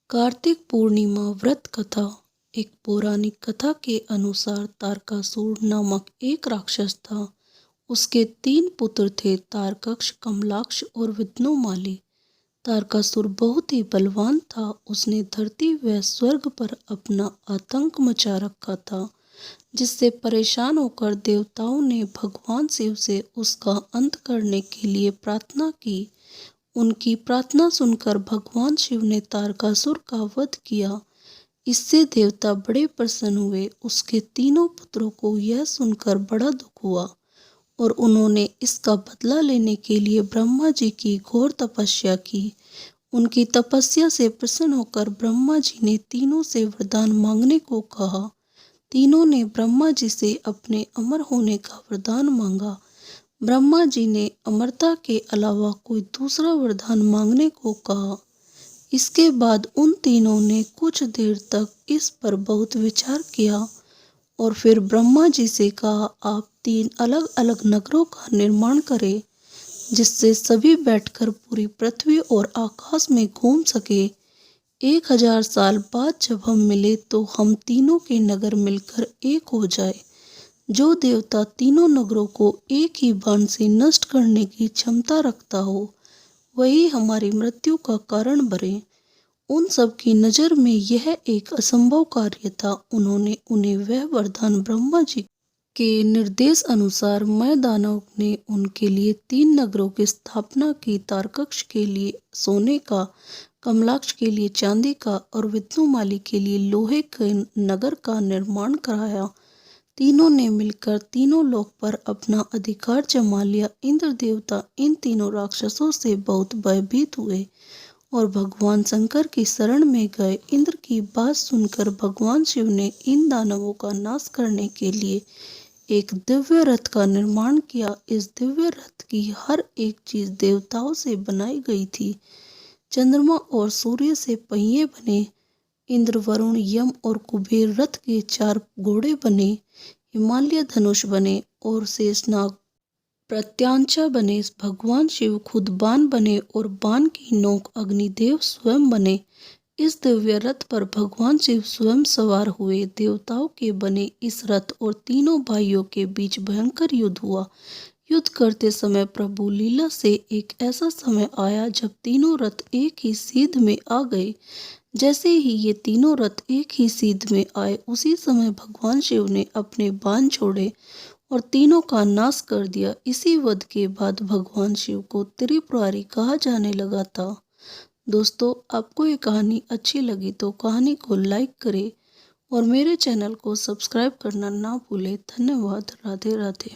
कार्तिक पूर्णिमा व्रत कथा। एक पौराणिक कथा के अनुसार तारकासुर नामक एक राक्षस था। उसके 3 पुत्र थे, तारकक्ष, कमलाक्ष और विघ्नोमाली। तारकासुर बहुत ही बलवान था। उसने धरती व स्वर्ग पर अपना आतंक मचा रखा था, जिससे परेशान होकर देवताओं ने भगवान शिव से उसका अंत करने के लिए प्रार्थना की। उनकी प्रार्थना सुनकर भगवान शिव ने तारकासुर का वध किया। इससे देवता बड़े प्रसन्न हुए। उसके तीनों पुत्रों को यह सुनकर बड़ा दुख हुआ और उन्होंने इसका बदला लेने के लिए ब्रह्मा जी की घोर तपस्या की। उनकी तपस्या से प्रसन्न होकर ब्रह्मा जी ने तीनों से वरदान मांगने को कहा। तीनों ने ब्रह्मा जी से अपने अमर होने का वरदान मांगा। ब्रह्मा जी ने अमरता के अलावा कोई दूसरा वरदान मांगने को कहा। इसके बाद उन तीनों ने कुछ देर तक इस पर बहुत विचार किया और फिर ब्रह्मा जी से कहा, आप 3 अलग अलग नगरों का निर्माण करें, जिससे सभी बैठकर पूरी पृथ्वी और आकाश में घूम सके। 1000 साल बाद जब हम मिले तो हम तीनों के नगर मिलकर एक हो जाए। जो देवता तीनों नगरों को एक ही बाण से नष्ट करने की क्षमता रखता हो, वही हमारी मृत्यु का कारण बने। उन सब की नज़र में यह एक असंभव कार्य था। उन्होंने उन्हें वह वरदान ब्रह्मा जी के निर्देश अनुसार मैं दानव ने उनके लिए 3 नगरों की स्थापना की। तारकक्ष के लिए सोने का, कमलाक्ष के लिए चांदी का और विघ्नोमाली के लिए लोहे के नगर का निर्माण कराया। तीनों ने मिलकर तीनों लोक पर अपना अधिकार जमा लिया। इंद्र देवता इन तीनों राक्षसों से बहुत भयभीत हुए और भगवान शंकर की शरण में गए। इंद्र की बात सुनकर भगवान शिव ने इन दानवों का नाश करने के लिए एक दिव्य रथ का निर्माण किया। इस दिव्य रथ की हर एक चीज देवताओं से बनाई गई थी। चंद्रमा और सूर्य से पहिए बने, इंद्र, वरुण, यम और कुबेर रथ के 4 घोड़े बने, हिमालय धनुष बने और शेषनाग प्रत्यांचा बने। भगवान शिव खुद बाण बने और बाण की नोक अग्निदेव स्वयं बने। इस दिव्य रथ पर भगवान शिव स्वयं सवार हुए। देवताओं के बने इस रथ और तीनों भाइयों के बीच भयंकर युद्ध हुआ। युद्ध करते समय प्रभु लीला से एक ऐसा समय आया जब तीनों रथ एक ही सीध में आ गए। जैसे ही ये तीनों रथ एक ही सीध में आए, उसी समय भगवान शिव ने अपने बाण छोड़े और तीनों का नाश कर दिया। इसी वध के बाद भगवान शिव को त्रिपुरारी कहा जाने लगा था। दोस्तों, आपको ये कहानी अच्छी लगी तो कहानी को लाइक करें और मेरे चैनल को सब्सक्राइब करना ना भूलें। धन्यवाद। राधे राधे।